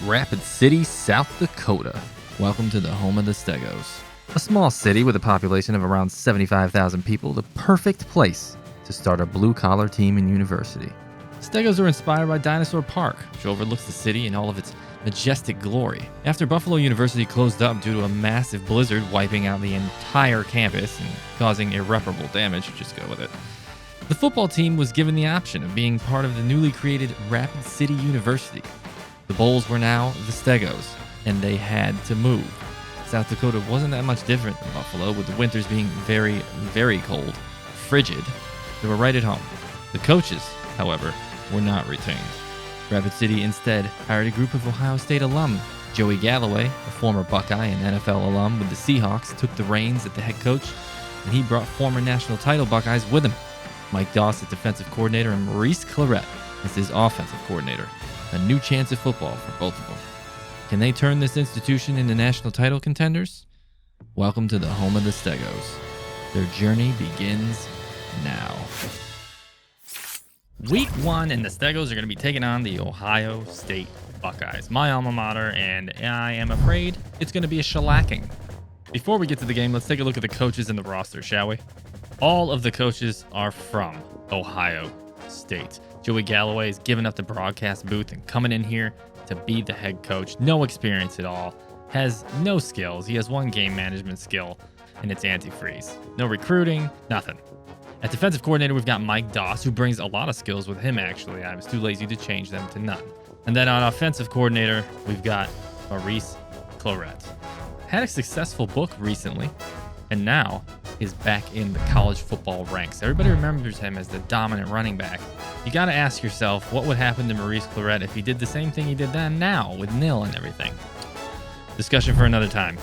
Rapid City, South Dakota. Welcome to the home of the Stegos. A small city with a population of around 75,000 people, the perfect place to start a blue-collar team in university. Stegos are inspired by Dinosaur Park, which overlooks the city in all of its majestic glory. After Buffalo University closed up due to a massive blizzard wiping out the entire campus and causing irreparable damage, just go with it, the football team was given the option of being part of the newly created Rapid City University. The Bulls were now the Stegos, and they had to move. South Dakota wasn't that much different than Buffalo, with the winters being very, very cold, frigid. They were right at home. The coaches, however, were not retained. Rapid City instead hired a group of Ohio State alum. Joey Galloway, a former Buckeye and NFL alum with the Seahawks, took the reins at the head coach, and he brought former national title Buckeyes with him. Mike Doss as defensive coordinator and Maurice Clarett as his offensive coordinator. A new chance at football for both of them. Can they turn this institution into national title contenders? Welcome to the home of the Stegos. Their journey begins now. Week 1 and the Stegos are going to be taking on the Ohio State Buckeyes, my alma mater, and I am afraid it's going to be a shellacking. Before we get to the game, let's take a look at the coaches and the roster, shall we? All of the coaches are from Ohio State. Joey Galloway is giving up the broadcast booth and coming in here to be the head coach. No experience at all. Has no skills. He has one game management skill, and it's antifreeze. No recruiting, nothing. At defensive coordinator, we've got Mike Doss, who brings a lot of skills with him, actually. I was too lazy to change them to none. And then on offensive coordinator, we've got Maurice Clarett. Had a successful book recently, and now is back in the college football ranks. Everybody remembers him as the dominant running back. You got to ask yourself, what would happen to Maurice Clarett if he did the same thing he did then now with nil and everything? Discussion for another time.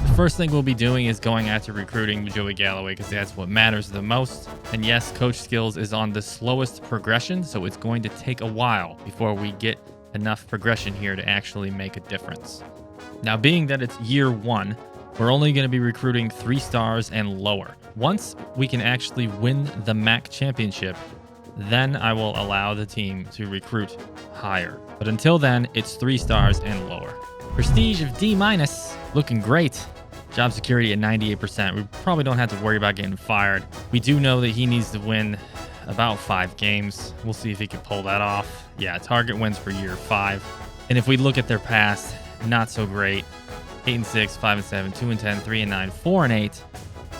The first thing we'll be doing is going after recruiting Joey Galloway because that's what matters the most. And yes, coach skills is on the slowest progression, so it's going to take a while before we get enough progression here to actually make a difference. Now, being that it's year 1, we're only going to be recruiting 3 stars and lower. Once we can actually win the MAC championship, then I will allow the team to recruit higher. But until then, it's 3 stars and lower. Prestige of D-, looking great. Job security at 98%. We probably don't have to worry about getting fired. We do know that he needs to win about 5 games. We'll see if he can pull that off. Yeah, target wins for year 5. And if we look at their past, not so great. 8-6, 5-7, 2-10, 3-9, 4-8,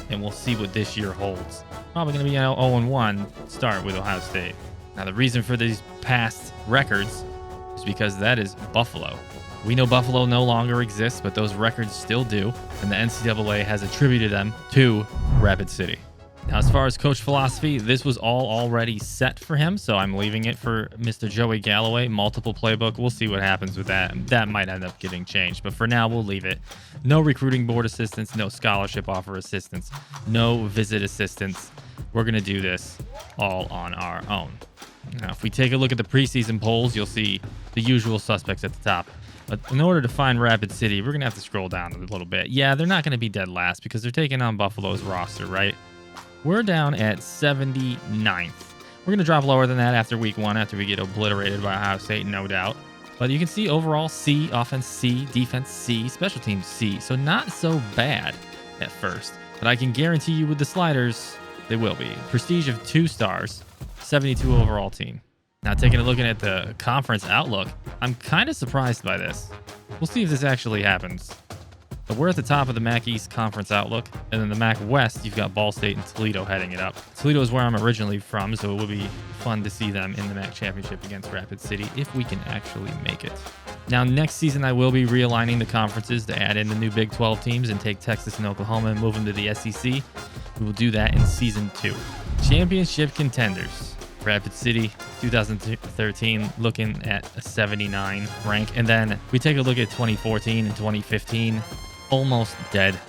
and we'll see what this year holds. Probably going to be an 0-1 start with Ohio State. Now, the reason for these past records is because that is Buffalo. We know Buffalo no longer exists, but those records still do, and the NCAA has attributed them to Rapid City. Now, as far as coach philosophy, this was all already set for him, so I'm leaving it for Mr. Joey Galloway. Multiple playbook. We'll see what happens with that. That might end up getting changed, but for now, we'll leave it. No recruiting board assistance, no scholarship offer assistance, no visit assistance. We're going to do this all on our own. Now, if we take a look at the preseason polls, you'll see the usual suspects at the top. But in order to find Rapid City, we're going to have to scroll down a little bit. Yeah, they're not going to be dead last because they're taking on Buffalo's roster, right? We're down at 79th. We're going to drop lower than that after week 1, after we get obliterated by Ohio State, no doubt. But you can see overall C, offense C, defense C, special teams C. So not so bad at first. But I can guarantee you with the sliders, they will be. Prestige of 2 stars, 72 overall team. Now, taking a look at the conference outlook, I'm kind of surprised by this. We'll see if this actually happens. But we're at the top of the MAC East Conference outlook, and then the MAC West, you've got Ball State and Toledo heading it up. Toledo is where I'm originally from, so it would be fun to see them in the MAC Championship against Rapid City if we can actually make it. Now, next season, I will be realigning the conferences to add in the new Big 12 teams and take Texas and Oklahoma and move them to the SEC. We will do that in Season 2. Championship contenders. Rapid City 2013 looking at a 79 rank. And then we take a look at 2014 and 2015, almost dead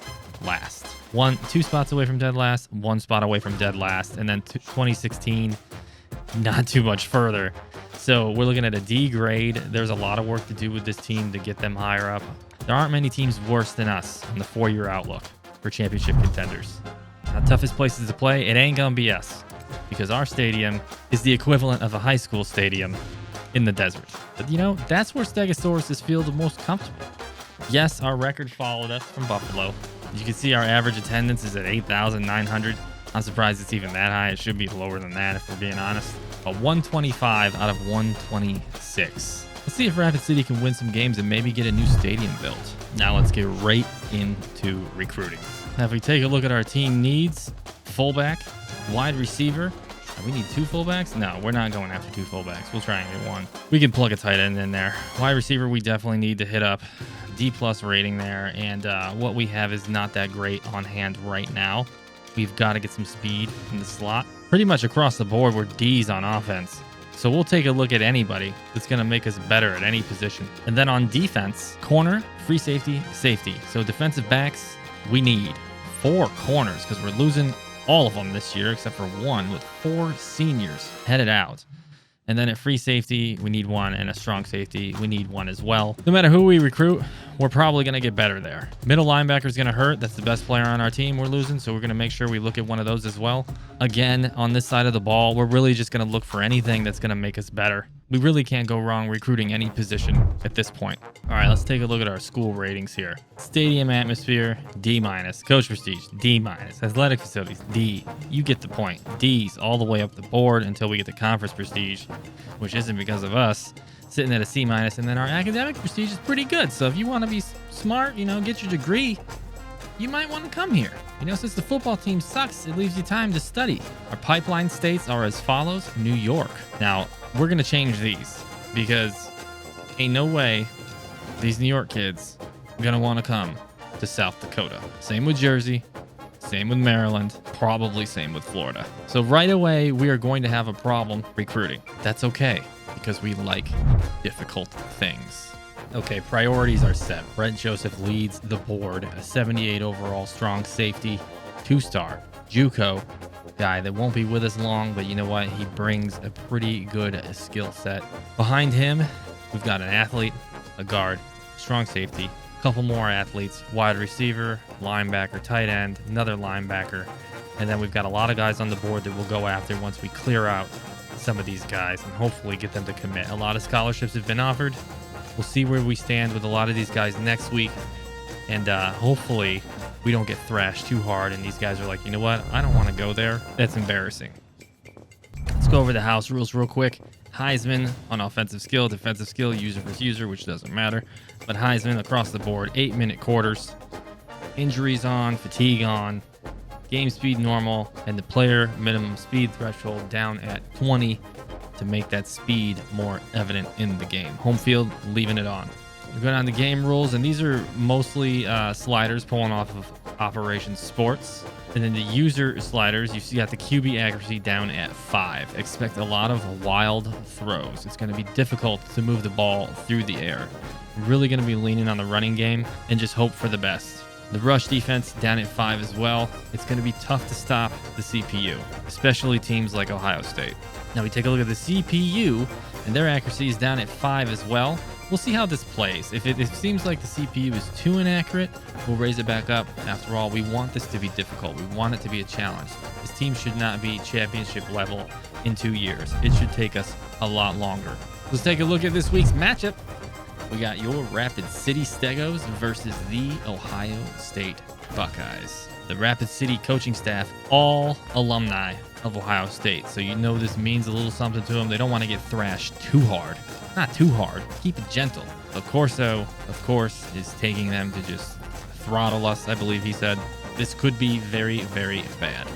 last. 2 spots away from dead last, 1 spot away from dead last. And then 2016, not too much further. So we're looking at a D grade. There's a lot of work to do with this team to get them higher up. There aren't many teams worse than us in the 4-year outlook for championship contenders. Now, toughest places to play, it ain't gonna be us, because our stadium is the equivalent of a high school stadium in the desert. But, that's where Stegosauruses feel the most comfortable. Yes, our record followed us from Buffalo. You can see our average attendance is at 8,900. I'm surprised it's even that high. It should be lower than that, if we're being honest. A 125 out of 126. Let's see if Rapid City can win some games and maybe get a new stadium built. Now let's get right into recruiting. Now, if we take a look at our team needs, fullback, wide receiver. We need 2 fullbacks? No, we're not going after 2 fullbacks. We'll try and get 1. We can plug a tight end in there. Wide receiver, we definitely need to hit up D+ rating there. And what we have is not that great on hand right now. We've got to get some speed in the slot. Pretty much across the board, we're D's on offense. So we'll take a look at anybody that's going to make us better at any position. And then on defense, corner, free safety, safety. So defensive backs, we need 4 corners because we're losing all of them this year except for 1 with 4 seniors headed out. And then at free safety, we need 1, and a strong safety, we need 1 as well. No matter who we recruit, we're probably going to get better there. Middle linebacker is going to hurt. That's the best player on our team we're losing, so we're going to make sure we look at one of those as well. Again, on this side of the ball, we're really just going to look for anything that's going to make us better. We really can't go wrong recruiting any position at this point. All right, let's take a look at our school ratings here. Stadium atmosphere, D-. Coach prestige, D-. Athletic facilities, D. You get the point. D's all the way up the board until we get to conference prestige, which isn't because of us, sitting at a C-. And then our academic prestige is pretty good. So if you want to be smart, get your degree, you might want to come here. Since the football team sucks, it leaves you time to study. Our pipeline states are as follows. New York. Now, we're going to change these because ain't no way these New York kids are going to want to come to South Dakota. Same with Jersey, same with Maryland, probably same with Florida. So right away, we are going to have a problem recruiting. That's okay because we like difficult things. Okay, priorities are set. Brett Joseph leads the board, a 78 overall strong safety, 2-star, JUCO guy that won't be with us long, but you know what? He brings a pretty good skill set. Behind him, we've got an athlete, a guard, strong safety, a couple more athletes, wide receiver, linebacker, tight end, another linebacker, and then we've got a lot of guys on the board that we'll go after once we clear out some of these guys and hopefully get them to commit. A lot of scholarships have been offered. We'll see where we stand with a lot of these guys next week, and hopefully we don't get thrashed too hard and these guys are like, you know what, I don't want to go there. That's embarrassing. Let's go over the house rules real quick. Heisman on offensive skill, defensive skill, user versus user, which doesn't matter, but Heisman across the board, 8-minute quarters, injuries on, fatigue on, game speed normal, and the player minimum speed threshold down at 20 to make that speed more evident in the game. Home field, leaving it on. We're going on the game rules, and these are mostly sliders pulling off of Operation Sports. And then the user sliders, you see got the QB accuracy down at 5. Expect a lot of wild throws. It's going to be difficult to move the ball through the air. Really going to be leaning on the running game and just hope for the best. The rush defense down at 5 as well. It's going to be tough to stop the CPU, especially teams like Ohio State. Now we take a look at the CPU, and their accuracy is down at 5 as well. We'll see how this plays. If it seems like the CPU is too inaccurate, we'll raise it back up. After all, we want this to be difficult. We want it to be a challenge. This team should not be championship level in 2 years. It should take us a lot longer. Let's take a look at this week's matchup. We got your Rapid City Stegos versus the Ohio State Buckeyes. The Rapid City coaching staff, all alumni of Ohio State. So you know this means a little something to them. They don't want to get thrashed too hard. Not too hard. Keep it gentle. But Corso, of course, is taking them to just throttle us, I believe he said. This could be very, very bad.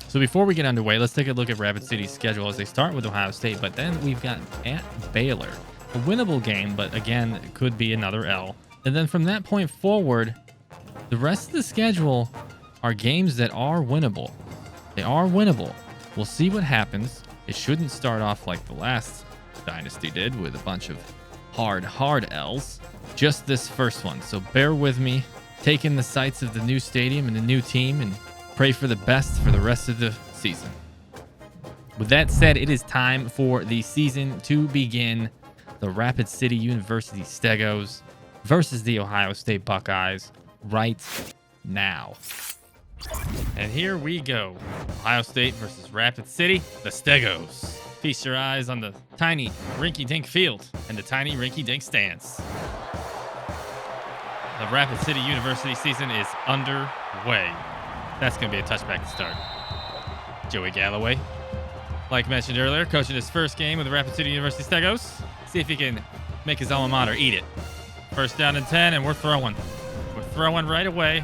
So before we get underway, let's take a look at Rapid City's schedule as they start with Ohio State. But then we've got at Baylor. A winnable game, but again, it could be another L. And then from that point forward, the rest of the schedule are games that are winnable. They are winnable. We'll see what happens. It shouldn't start off like the last Dynasty did with a bunch of hard L's. Just this first one. So bear with me. Take in the sights of the new stadium and the new team and pray for the best for the rest of the season. With that said, it is time for the season to begin. The Rapid City University Stegos versus the Ohio State Buckeyes right now. And here we go. Ohio State versus Rapid City, the Stegos. Feast your eyes on the tiny rinky-dink field and the tiny rinky-dink stands. The Rapid City University season is underway. That's going to be a touchback to start. Joey Galloway, like mentioned earlier, coaching his first game with the Rapid City University Stegos. See if he can make his alma mater eat it. First down and 10, and we're throwing. We're throwing right away.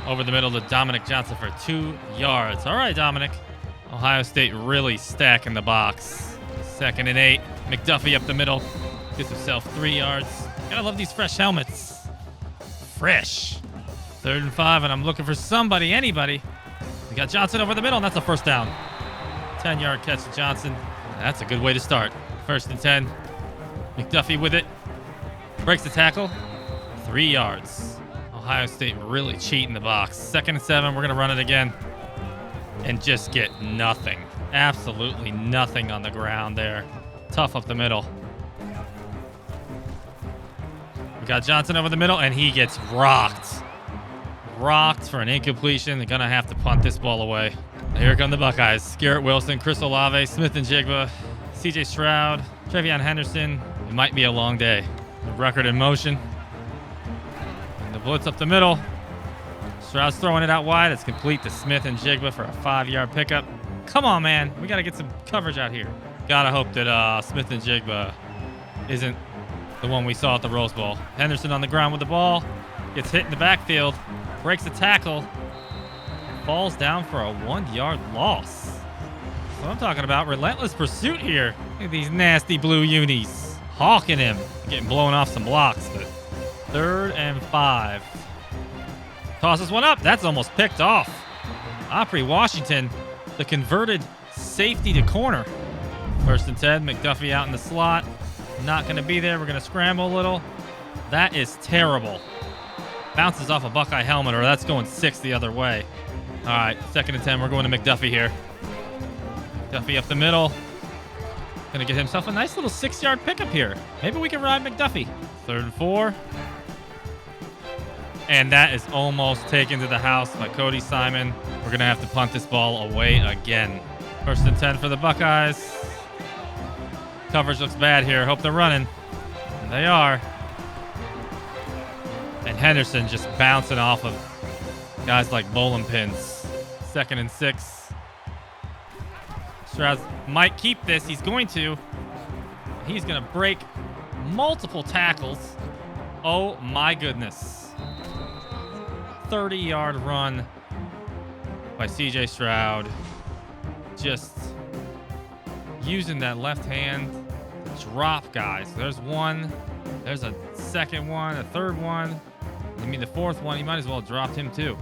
Over the middle to Dominic Johnson for 2 yards. All right, Dominic. Ohio State really stacking the box. 2nd and 8. McDuffie up the middle. Gets himself 3 yards. Gotta love these fresh helmets. Fresh. 3rd and 5, and I'm looking for somebody, anybody. We got Johnson over the middle, and that's a first down. 10-yard catch to Johnson. That's a good way to start. 1st and 10. McDuffie with it. Breaks the tackle. 3 yards. Ohio State really cheating the box. 2nd and 7. We're going to run it again. And just get nothing. Absolutely nothing on the ground there. Tough up the middle. We got Johnson over the middle, and he gets rocked. Rocked for an incompletion. They're going to have to punt this ball away. Here come the Buckeyes. Garrett Wilson, Chris Olave, Smith and Jigba, CJ Stroud, Trevion Henderson. It might be a long day. The record in motion. And the blitz up the middle. Stroud's throwing it out wide. It's complete to Smith and Jigba for a 5-yard pickup. Come on, man. We got to get some coverage out here. Gotta hope that Smith and Jigba isn't the one we saw at the Rose Bowl. Henderson on the ground with the ball. Gets hit in the backfield. Breaks the tackle. Falls down for a 1-yard loss. That's what I'm talking about. Relentless pursuit here. Look at these nasty blue unis. Hawking him. Getting blown off some blocks. But 3rd and 5. Tosses one up. That's almost picked off. Opry Washington, the converted safety to corner. 1st and 10. McDuffie out in the slot. Not going to be there. We're going to scramble a little. That is terrible. Bounces off a Buckeye helmet, or that's going 6 the other way. All right, 2nd and 10. We're going to McDuffie here. McDuffie up the middle. Going to get himself a nice little 6-yard pickup here. Maybe we can ride McDuffie. 3rd and 4. And that is almost taken to the house by Cody Simon. We're going to have to punt this ball away again. 1st and 10 for the Buckeyes. Coverage looks bad here. Hope they're running. And they are. And Henderson just bouncing off of guys like bowling pins. 2nd and 6. Stroud might keep this. He's going to. He's going to break multiple tackles. Oh, my goodness. 30-yard run by CJ Stroud. Just using that left hand to drop guys. There's one. There's a 2nd one, a 3rd one. I mean, the 4th one, he might as well have dropped him too.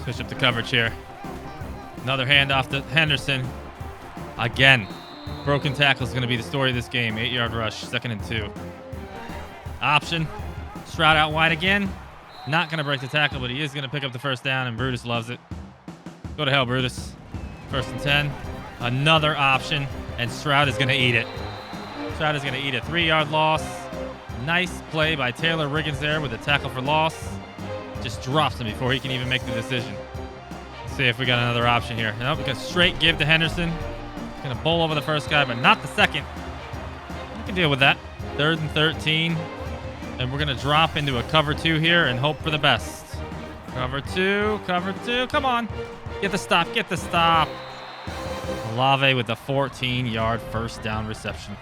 Switch up the coverage here. Another handoff to Henderson. Again, broken tackle is going to be the story of this game. 8-yard rush, 2nd and 2. Option. Stroud out wide again. Not going to break the tackle, but he is going to pick up the 1st down, and Brutus loves it. Go to hell, Brutus. 1st and 10. Another option, and Stroud is going to eat it. Stroud is going to eat a 3-yard loss. Nice play by Taylor Riggins there with a tackle for loss. Just drops him before he can even make the decision. Let's see if we got another option here. Nope, we got straight give to Henderson. He's going to bowl over the 1st guy, but not the 2nd. We can deal with that. 3rd and 13. And we're going to drop into a cover 2 here and hope for the best. Cover 2, cover 2. Come on. Get the stop, get the stop. Olave with a 14-yard 1st down reception.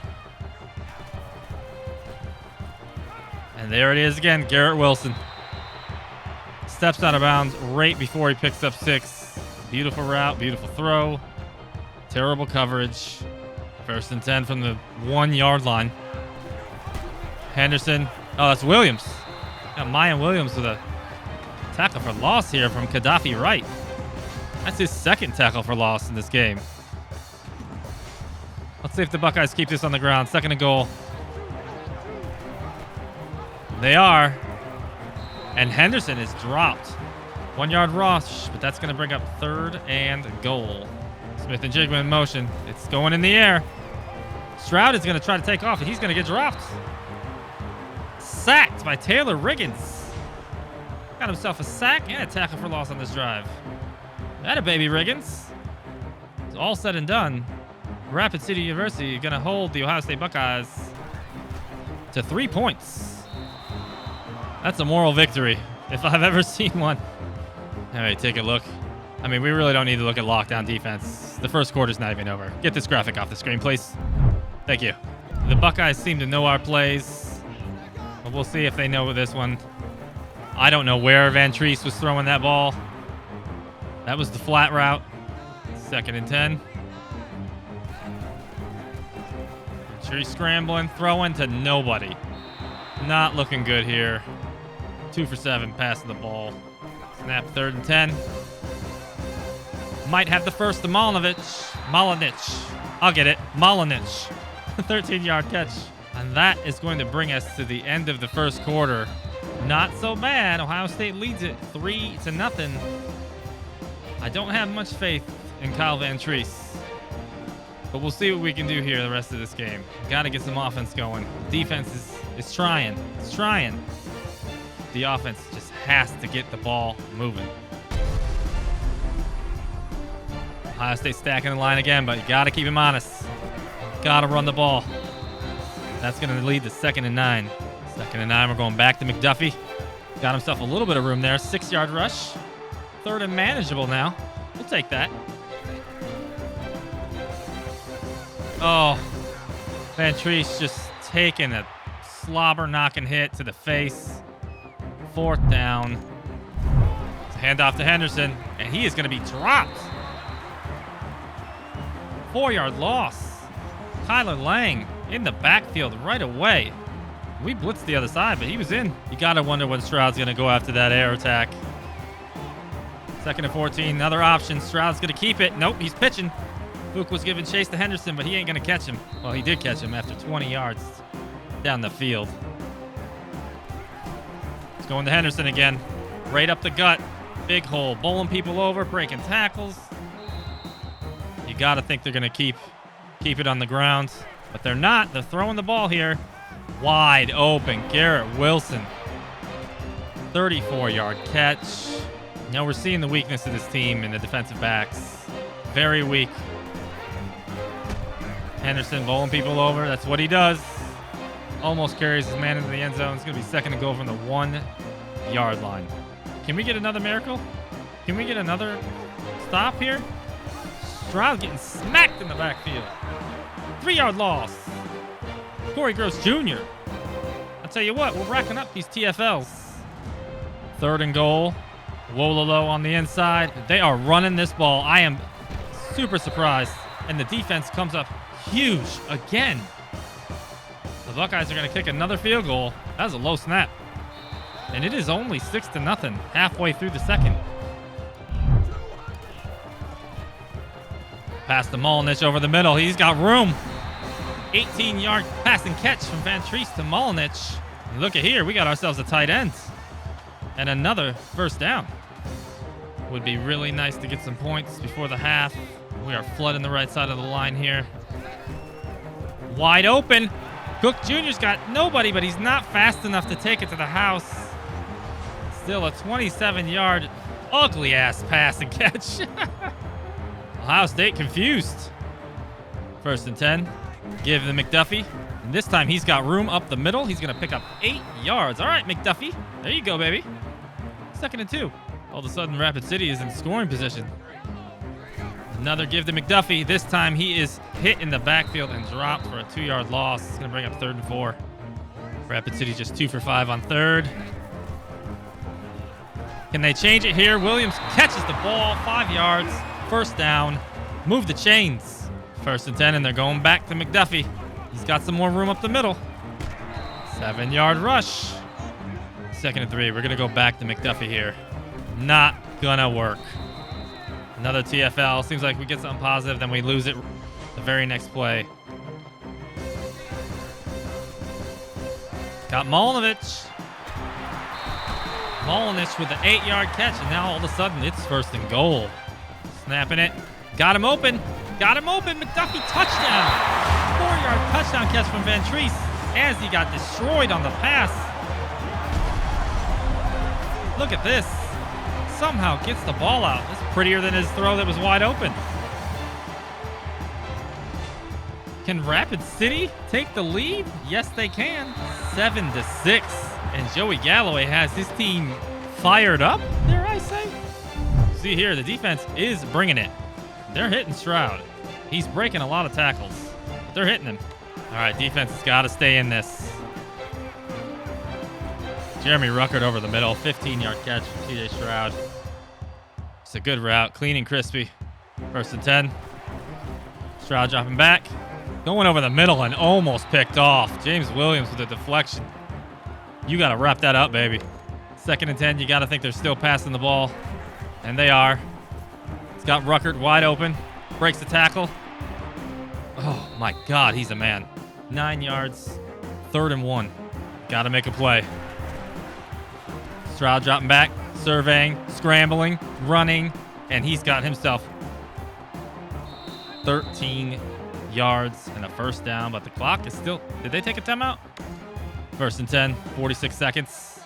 And there it is again, Garrett Wilson. Steps out of bounds right before he picks up 6. Beautiful route, beautiful throw. Terrible coverage. 1st and 10 from the 1-yard line. Henderson. Oh, that's Williams. Got Mayan Williams with a tackle for loss here from Gaddafi Wright. That's his 2nd tackle for loss in this game. Let's see if the Buckeyes keep this on the ground. 2nd and goal. They are. And Henderson is dropped. 1-yard rush, but that's going to bring up 3rd and goal. Smith and Jigba in motion. It's going in the air. Stroud is going to try to take off, and he's going to get dropped. Sacked by Taylor Riggins. Got himself a sack and a tackle for loss on this drive. That a baby, Riggins. So all said and done, Rapid City University going to hold the Ohio State Buckeyes to 3 points. That's a moral victory if I've ever seen one. All right, take a look. I mean, we really don't need to look at lockdown defense. The first quarter's not even over. Get this graphic off the screen, please. Thank you. The Buckeyes seem to know our plays, but we'll see if they know this one. I don't know where Van Treese was throwing that ball. That was the flat route. 2nd and 10. Treese scrambling, throwing to nobody. Not looking good here. 2 for 7, passing the ball. Snap, 3rd and 10. Might have the first to Malinich. I'll get it. Malinich. 13-yard catch. And that is going to bring us to the end of the first quarter. Not so bad. Ohio State leads it 3-0. I don't have much faith in Kyle Van Treese, but we'll see what we can do here the rest of this game. Got to get some offense going. Defense is trying. It's trying. The offense just has to get the ball moving. Ohio State stacking the line again, but you got to keep him honest. Got to run the ball. That's going to lead to 2nd and 9. 2nd and 9, we're going back to McDuffie. Got himself a little bit of room there. 6-yard rush. 3rd and manageable now. We'll take that. Oh, Van Treese just taking a slobber-knocking hit to the face. 4th down. Handoff to Henderson, and he is going to be dropped. 4-yard loss. Tyler Lang in the backfield right away. We blitzed the other side, but he was in. You got to wonder when Stroud's going to go after that air attack. 2nd and 14, another option. Stroud's going to keep it. Nope, he's pitching. Luke was giving chase to Henderson, but he ain't going to catch him. Well, he did catch him after 20 yards down the field. It's going to Henderson again. Right up the gut. Big hole. Bowling people over, breaking tackles. You got to think they're going to keep it on the ground, but they're not. They're throwing the ball here. Wide open. Garrett Wilson. 34-yard catch. Now we're seeing the weakness of this team in the defensive backs. Very weak. Henderson bowling people over. That's what he does. Almost carries his man into the end zone. It's going to be 2nd and goal from the 1-yard line. Can we get another miracle? Can we get another stop here? Stroud getting smacked in the backfield. 3-yard loss. Corey Gross Jr. I'll tell you what, we're racking up these TFLs. 3rd and goal. Wololo on the inside. They are running this ball. I am super surprised. And the defense comes up huge again. The Buckeyes are going to kick another field goal. That was a low snap. And it is only 6-0 halfway through the second. Pass to Malinich over the middle. He's got room. 18-yard pass and catch from Van Treese to Malinich. And look at here. We got ourselves a tight end. And another first down. Would be really nice to get some points before the half. We are flooding the right side of the line here. Wide open. Cook Jr.'s got nobody, but he's not fast enough to take it to the house. Still a 27-yard ugly-ass pass and catch. Ohio State confused. 1st and 10. Give the McDuffie. And this time he's got room up the middle. He's going to pick up 8 yards. All right, McDuffie. There you go, baby. 2nd and 2. All of a sudden, Rapid City is in scoring position. Another give to McDuffie. This time he is hit in the backfield and dropped for a 2-yard loss. It's going to bring up 3rd and 4. Rapid City just 2 for 5 on 3rd. Can they change it here? Williams catches the ball. 5 yards. 1st down. Move the chains. 1st and 10, and they're going back to McDuffie. He's got some more room up the middle. 7-yard rush. 2nd and 3. We're going to go back to McDuffie here. Not going to work. Another TFL. Seems like we get something positive, then we lose it the very next play. Got Malinich. Malinich with the 8-yard catch, and now all of a sudden it's 1st and goal. Snapping it. Got him open. Got him open. McDuffie touchdown. 4-yard touchdown catch from Van Treese as he got destroyed on the pass. Look at this. Somehow gets the ball out. It's prettier than his throw that was wide open. Can Rapid City take the lead? Yes, they can. 7-6. And Joey Galloway has his team fired up, dare I say. See here, the defense is bringing it. They're hitting Stroud. He's breaking a lot of tackles. They're hitting him. All right, defense has got to stay in this. Jeremy Ruckert over the middle. 15-yard catch from CJ Stroud. It's a good route. Clean and crispy. 1st and 10. Stroud dropping back. Going over the middle and almost picked off. James Williams with a deflection. You got to wrap that up, baby. 2nd and 10. You got to think they're still passing the ball. And they are. It's got Ruckert wide open. Breaks the tackle. Oh, my God. He's a man. 9 yards. 3rd and 1. Got to make a play. Stroud dropping back. Surveying. Scrambling. Running. And he's got himself 13 yards and a 1st down, but the clock is still... Did they take a timeout? 1st and 10, 46 seconds.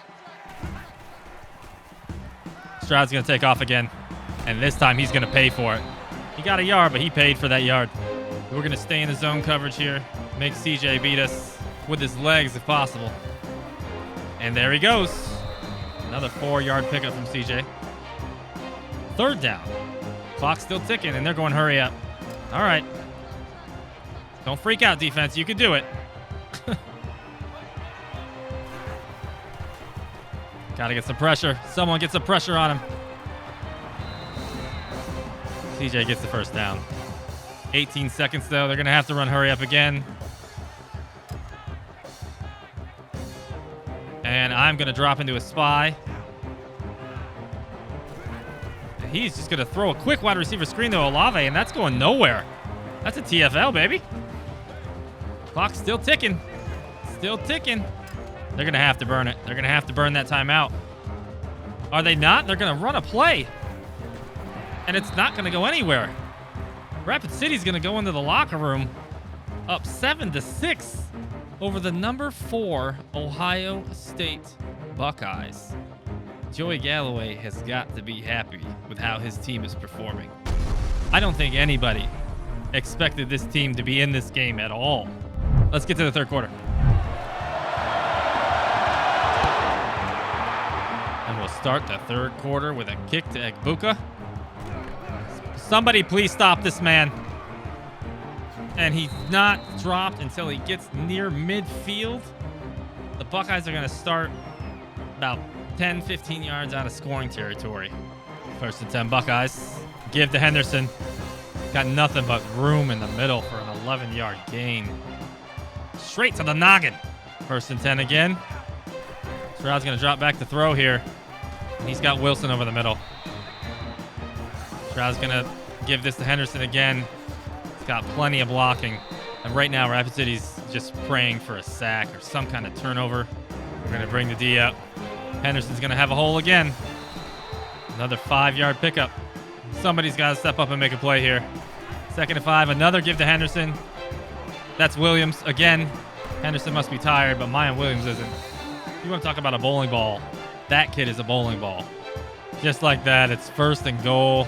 Stroud's going to take off again, and this time he's going to pay for it. He got a yard, but he paid for that yard. We're going to stay in the zone coverage here, make CJ beat us with his legs if possible. And there he goes. Another 4-yard pickup from CJ. 3rd down. Clock's still ticking, and they're going hurry up. All right. Don't freak out, defense. You can do it. Got to get some pressure. Someone get some pressure on him. CJ gets the 1st down. 18 seconds, though. They're going to have to run hurry up again. And I'm going to drop into a spy. He's just going to throw a quick wide receiver screen to Olave, and that's going nowhere. That's a TFL, baby. Clock's still ticking. Still ticking. They're going to have to burn it. They're going to have to burn that timeout. Are they not? They're going to run a play. And it's not going to go anywhere. Rapid City's going to go into the locker room up 7-6 over the number 4 Ohio State Buckeyes. Joey Galloway has got to be happy with how his team is performing. I don't think anybody expected this team to be in this game at all. Let's get to the 3rd quarter. And we'll start the 3rd quarter with a kick to Egbuka. Somebody please stop this man. And he's not dropped until he gets near midfield. The Buckeyes are going to start about 10, 15 yards out of scoring territory. 1st and 10 Buckeyes. Give to Henderson. Got nothing but room in the middle for an 11-yard gain. Straight to the noggin. 1st and 10 again. Stroud's going to drop back to throw here. He's got Wilson over the middle. Stroud's going to give this to Henderson again. He's got plenty of blocking. And right now, Rapid City's just praying for a sack or some kind of turnover. We're going to bring the D up. Henderson's going to have a hole again. Another 5-yard pickup. Somebody's got to step up and make a play here. 2nd and 5. Another give to Henderson. That's Williams again. Henderson must be tired, but Mayan Williams isn't. You want to talk about a bowling ball? That kid is a bowling ball. Just like that, it's 1st and goal.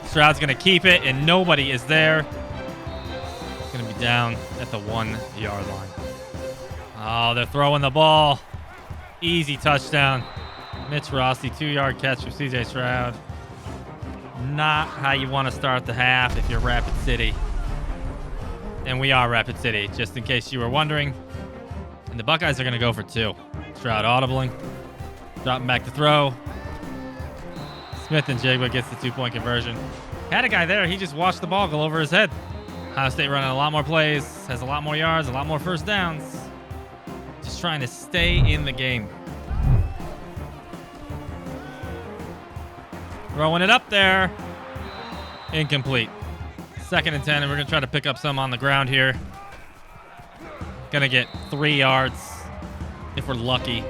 Stroud's going to keep it, and nobody is there. It's going to be down at the 1-yard line. Oh, they're throwing the ball. Easy touchdown. Mitch Rossi, 2-yard catch from CJ Stroud. Not how you want to start the half if you're Rapid City. And we are Rapid City, just in case you were wondering. And the Buckeyes are going to go for 2. Stroud audibling. Dropping back to throw. Smith and Jigba gets the 2-point conversion. Had a guy there. He just watched the ball go over his head. Ohio State running a lot more plays. Has a lot more yards, a lot more 1st downs. Just trying to stay in the game. Throwing it up there. Incomplete. 2nd and 10, and we're going to try to pick up some on the ground here. Going to get 3 yards if we're lucky.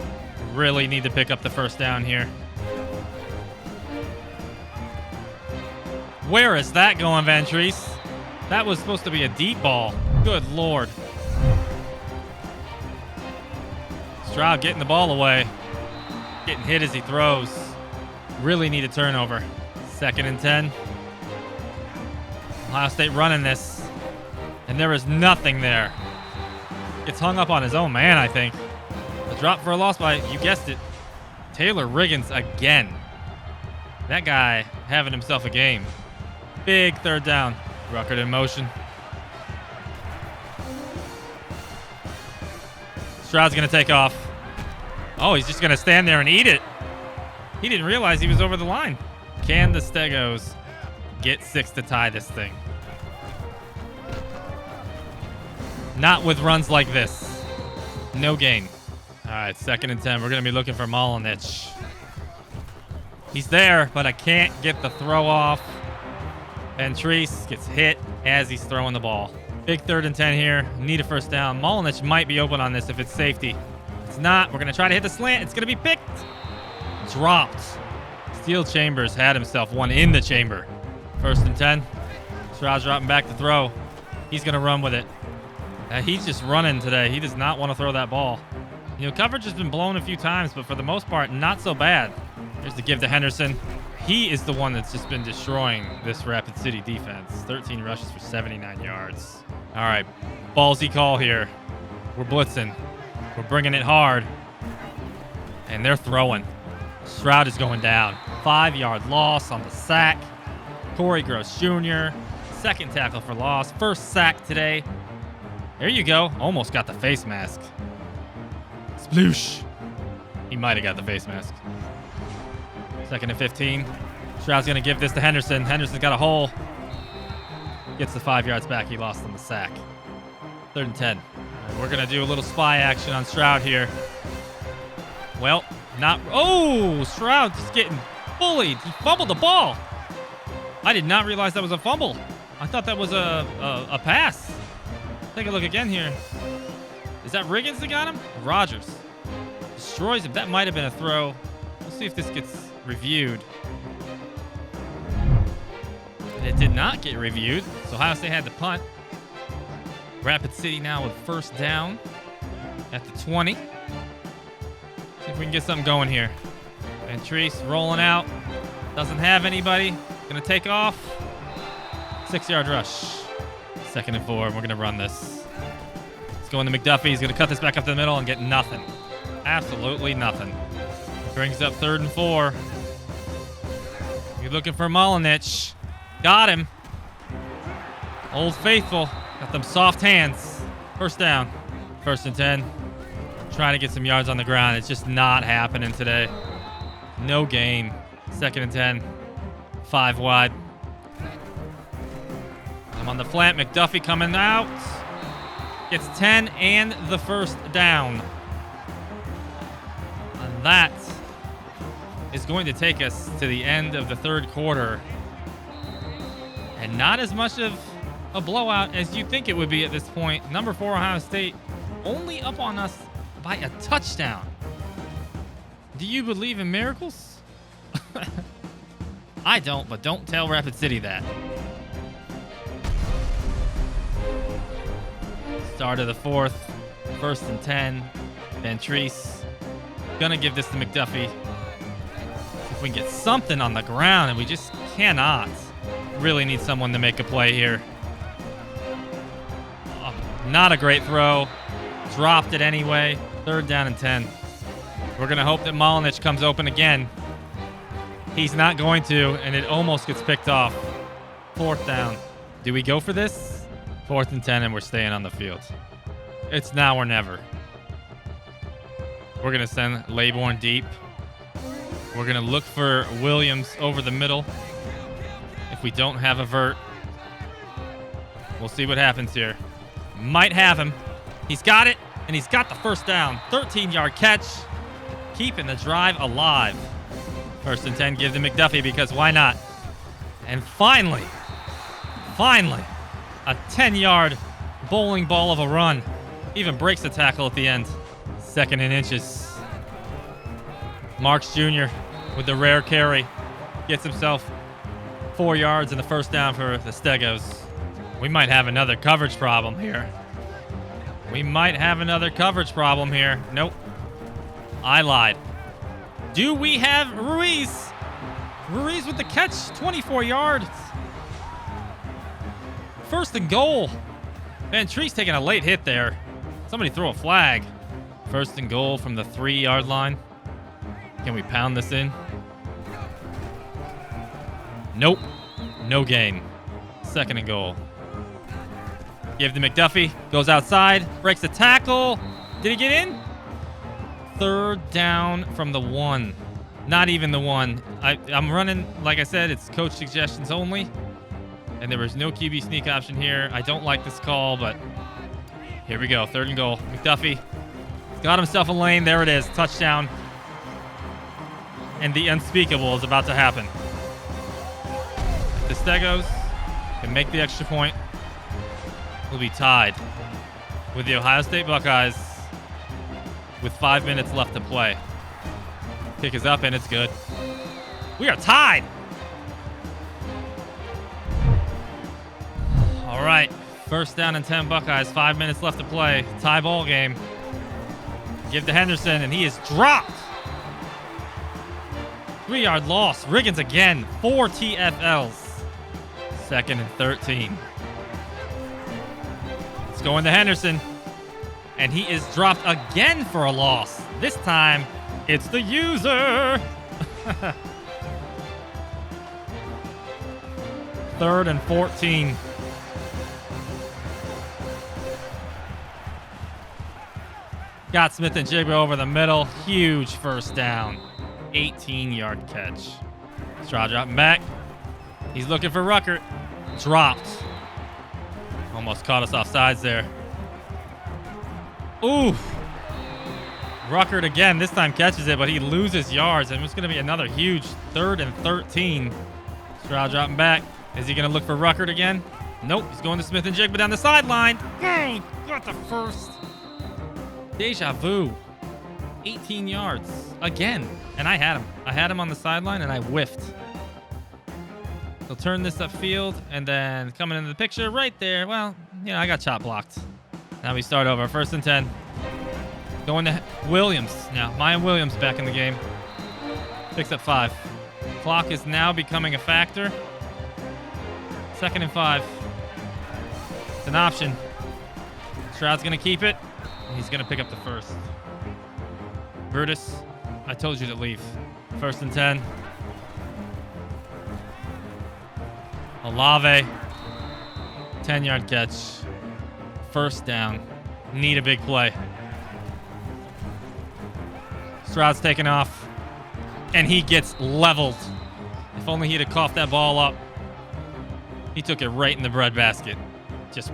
Really need to pick up the 1st down here. Where is that going, Ventries? That was supposed to be a deep ball. Good Lord. Stroud getting the ball away. Getting hit as he throws. Really need a turnover. 2nd and 10. Ohio State running this. And there is nothing there. Gets hung up on his own man, I think. A drop for a loss by, you guessed it, Taylor Riggins again. That guy having himself a game. Big third down. Ruckert in motion. Stroud's going to take off. Oh, he's just going to stand there and eat it. He didn't realize he was over the line. Can the Stegos get 6 to tie this thing? Not with runs like this. No gain. All right, 2nd and 10. We're going to be looking for Molinich. He's there, but I can't get the throw off. Ventrice gets hit as he's throwing the ball. Big 3rd and 10 here. Need a first down. Molinich might be open on this if it's safety. It's not. We're going to try to hit the slant. It's going to be picked. Dropped. Steel Chambers had himself one in the chamber. 1st and 10. Stroud's dropping back to throw. He's going to run with it. He's just running today. He does not want to throw that ball. You know, coverage has been blown a few times, but for the most part, not so bad. Here's the give to Henderson. He is the one that's just been destroying this Rapid City defense. 13 rushes for 79 yards. All right, ballsy call here. We're blitzing. We're bringing it hard. And they're throwing. Stroud is going down. 5-yard loss on the sack. Corey Gross Jr., 2nd tackle for loss. 1st sack today. There you go. Almost got the face mask. Sploosh. He might have got the face mask. 2nd and 15. Stroud's going to give this to Henderson. Henderson's got a hole. Gets the 5 yards back. He lost on the sack. 3rd and 10. And we're going to do a little spy action on Stroud here. Well, not. Oh, Stroud just getting bullied. He fumbled the ball. I did not realize that was a fumble. I thought that was a pass. Take a look again here. Is that Riggins that got him? Rogers destroys him. That might have been a throw. We'll see if this gets reviewed. And it did not get reviewed, so Ohio State had the punt. Rapid City now with 1st down at the 20. See if we can get something going here. Ventrice rolling out. Doesn't have anybody. Gonna take off. 6-yard rush. 2nd and 4. We're going to run this. Let's go into McDuffie. He's going to cut this back up the middle and get nothing. Absolutely nothing. Brings up 3rd and 4. You're looking for Molinich. Got him. Old Faithful. Got them soft hands. 1st down. 1st and 10. Trying to get some yards on the ground. It's just not happening today. No gain. 2nd and 10. 5 wide. I'm on the flat. McDuffie coming out. Gets 10 and the 1st down. And that is going to take us to the end of the 3rd quarter. And not as much of a blowout as you think it would be at this point. Number 4 Ohio State only up on us by a touchdown. Do you believe in miracles? I don't, but don't tell Rapid City that. Start of the 4th, 1st and 10. Ventrice gonna give this to McDuffie. If we can get something on the ground, and we just cannot. Really need someone to make a play here. Oh, not a great throw. Dropped it anyway. 3rd down and 10. We're gonna hope that Molinich comes open again. He's not going to, and it almost gets picked off. 4th down. Do we go for this? 4th and 10, and we're staying on the field. It's now or never. We're going to send Laybourne deep. We're going to look for Williams over the middle. If we don't have a vert, we'll see what happens here. Might have him. He's got it, and he's got the 1st down. 13-yard catch, keeping the drive alive. 1st and 10, give to McDuffie because why not? And finally, a 10-yard bowling ball of a run. Even breaks the tackle at the end. 2nd and inches. Marks Jr. with the rare carry. Gets himself 4 yards and the 1st down for the Stegos. We might have another coverage problem here. Nope. I lied. Do we have Ruiz? Ruiz with the catch, 24 yards. 1st and goal. Tree's taking a late hit there. Somebody throw a flag. First and goal from the 3-yard line. Can we pound this in? Nope. No gain. Second and goal. Give to McDuffie. Goes outside. Breaks the tackle. Did he get in? Third down from the 1. Not even the 1. I'm running, like I said, it's coach suggestions only. And there was no QB sneak option here. I don't like this call, but here we go. Third and goal. McDuffie got himself a lane. There it is. Touchdown. And the unspeakable is about to happen. The Stegos can make the extra point. We'll be tied with the Ohio State Buckeyes with 5 minutes left to play. Kick is up and it's good. We are tied. All right, first down and 10 Buckeyes. 5 minutes left to play. Tie ball game. Give to Henderson and he is dropped. 3-yard loss. Riggins again. 4 TFLs. Second and 13. It's going to Henderson. And he is dropped again for a loss. This time, it's the user. Third and 14. Got Smith and Jigba over the middle. Huge first down. 18-yard catch. Straw dropping back. He's looking for Ruckert. Dropped. Almost caught us off sides there. Ooh. Ruckert again. This time catches it, but he loses yards. And it's going to be another huge 3rd and 13. Stroud dropping back. Is he going to look for Ruckert again? Nope. He's going to Smith and Jigba down the sideline. Oh, got the first. Deja vu. 18 yards. Again. And I had him. I had him on the sideline, and I whiffed. He'll turn this upfield, and then coming into the picture right there. Well, I got chop blocked. Now we start over. 1st and 10. Going to Williams. Now, Mayan Williams back in the game. Picks up 5. Clock is now becoming a factor. 2nd and 5. It's an option. Stroud's going to keep it. He's going to pick up the first. Brutus, I told you to leave. 1st and 10. Olave. 10-yard catch. First down. Need a big play. Stroud's taking off. And he gets leveled. If only he'd have coughed that ball up. He took it right in the breadbasket. Just...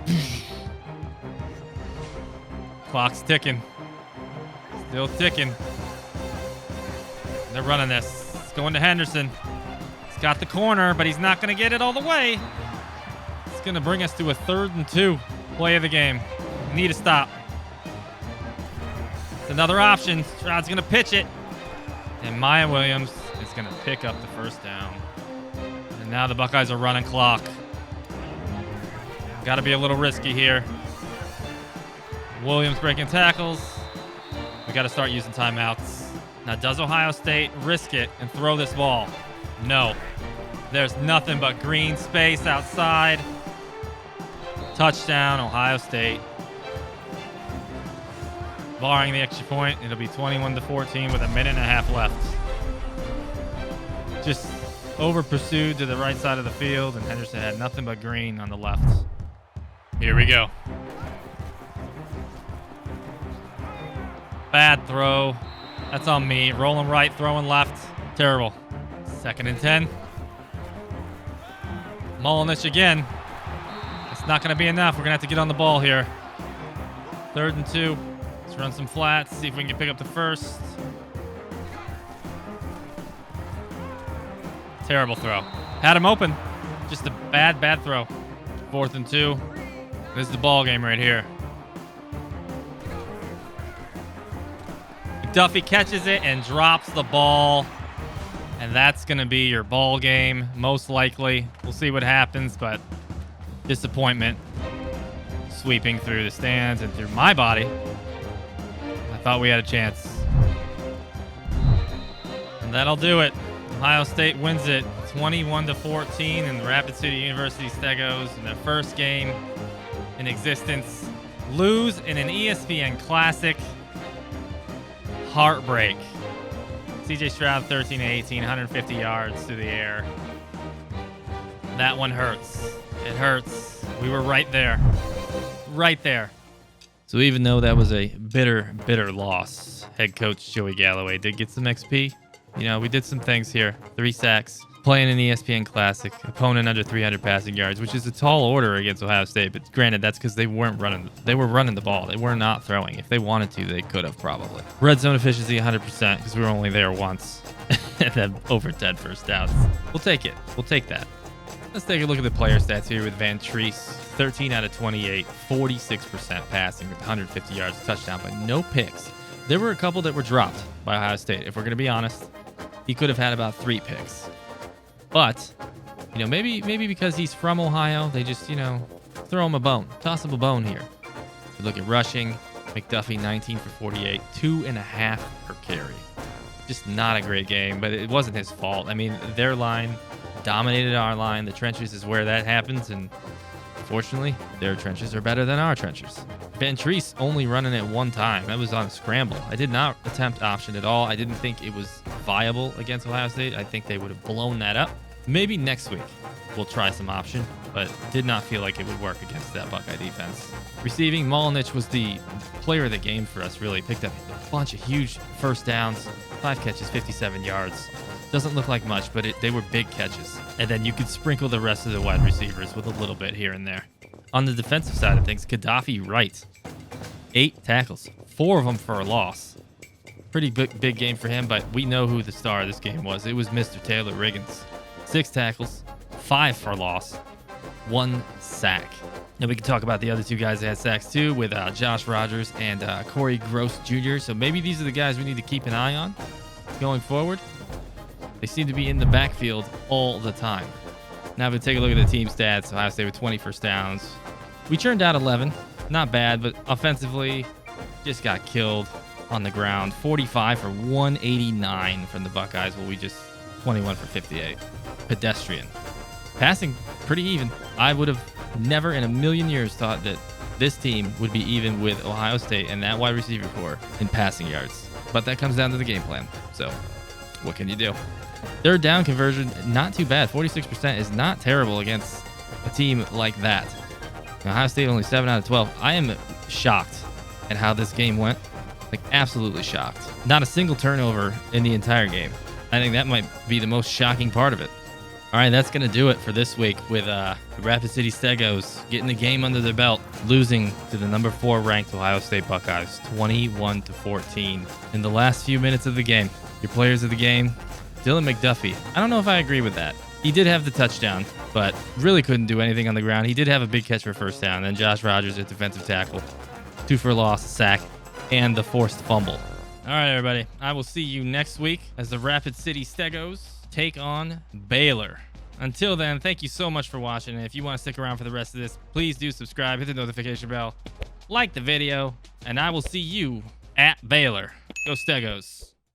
Clock's ticking. Still ticking. They're running this. It's going to Henderson. He's got the corner, but he's not going to get it all the way. It's going to bring us to a 3rd and 2. Play of the game. Need a stop. It's another option. Stroud's going to pitch it. And Maya Williams is going to pick up the first down. And now the Buckeyes are running clock. Got to be a little risky here. Williams breaking tackles. We got to start using timeouts. Now, does Ohio State risk it and throw this ball? No. There's nothing but green space outside. Touchdown, Ohio State. Barring the extra point, it'll be 21-14 with a minute and a half left. Just over pursued to the right side of the field, and Henderson had nothing but green on the left. Here we go. Bad throw. That's on me. Rolling right, throwing left. Terrible. 2nd and 10. Mullenich again. It's not going to be enough. We're going to have to get on the ball here. 3rd and 2. Let's run some flats. See if we can pick up the first. Terrible throw. Had him open. Just a bad throw. 4th and 2. This is the ball game right here. Duffy catches it and drops the ball. And that's going to be your ball game, most likely. We'll see what happens, but disappointment sweeping through the stands and through my body. I thought we had a chance. And that'll do it. Ohio State wins it 21-14 in the Rapid City University Stegos in their first game in existence. Lose in an ESPN Classic. Heartbreak. CJ Stroud, 13-18, 150 yards through the air. That one hurts. It hurts. We were right there. Right there. So even though that was a bitter, bitter loss, head coach Joey Galloway did get some XP. You know, we did some things here. 3 sacks, playing an ESPN Classic, opponent under 300 passing yards, which is a tall order against Ohio State. But granted, that's because they weren't running. They were running the ball. They were not throwing. If they wanted to, they could have probably. Red zone efficiency 100% because we were only there once. And then over 10 first downs. We'll take it. We'll take that. Let's take a look at the player stats here with Van Treese. 13 out of 28, 46% passing with 150 yards, a touchdown, but no picks. There were a couple that were dropped by Ohio State. If we're going to be honest, he could have had about 3 picks. But, you know, maybe because he's from Ohio, they just, you know, throw him a bone. Toss him a bone here. You look at rushing, McDuffie 19 for 48, 2.5 per carry. Just not a great game, but it wasn't his fault. I mean, their line dominated our line. The trenches is where that happens, and unfortunately, their trenches are better than our trenches. Van Treese only running it 1 time. That was on a scramble. I did not attempt option at all. I didn't think it was viable against Ohio State. I think they would have blown that up. Maybe next week we'll try some option, but did not feel like it would work against that Buckeye defense. Receiving, Molnich was the player of the game for us, really. Picked up a bunch of huge first downs, 5 catches, 57 yards. Doesn't look like much, but they were big catches. And then you could sprinkle the rest of the wide receivers with a little bit here and there. On the defensive side of things, Gaddafi Wright, 8 tackles, 4 of them for a loss. Pretty big game for him, but we know who the star of this game was. It was Mr. Taylor Riggins. 6 tackles, 5 for loss, 1 sack. And we can talk about the other 2 guys that had sacks too, with Josh Rogers and Corey Gross Jr. So maybe these are the guys we need to keep an eye on going forward. They seem to be in the backfield all the time. Now if we take a look at the team stats, Ohio State with 20 first downs. We churned out 11. Not bad, but offensively just got killed on the ground. 45 for 189 from the Buckeyes, while we just 21 for 58. Pedestrian. Passing pretty even. I would have never in a million years thought that this team would be even with Ohio State and that wide receiver core in passing yards. But that comes down to the game plan. So what can you do? 3rd down conversion, not too bad. 46% is not terrible against a team like that. Now, Ohio State only 7 out of 12. I am shocked at how this game went. Like, absolutely shocked. Not a single turnover in the entire game. I think that might be the most shocking part of it. All right, that's going to do it for this week with the Rapid City Stegos getting the game under their belt, losing to the number 4 ranked Ohio State Buckeyes, 21-14 in the last few minutes of the game. Your players of the game, Dylan McDuffie. I don't know if I agree with that. He did have the touchdown, but really couldn't do anything on the ground. He did have a big catch for first down. Then Josh Rogers at defensive tackle, 2 for a loss, a sack, and the forced fumble. All right, everybody. I will see you next week as the Rapid City Stegos take on Baylor. Until then, thank you so much for watching. And if you want to stick around for the rest of this, please do subscribe, hit the notification bell, like the video, and I will see you at Baylor. Go Stegos.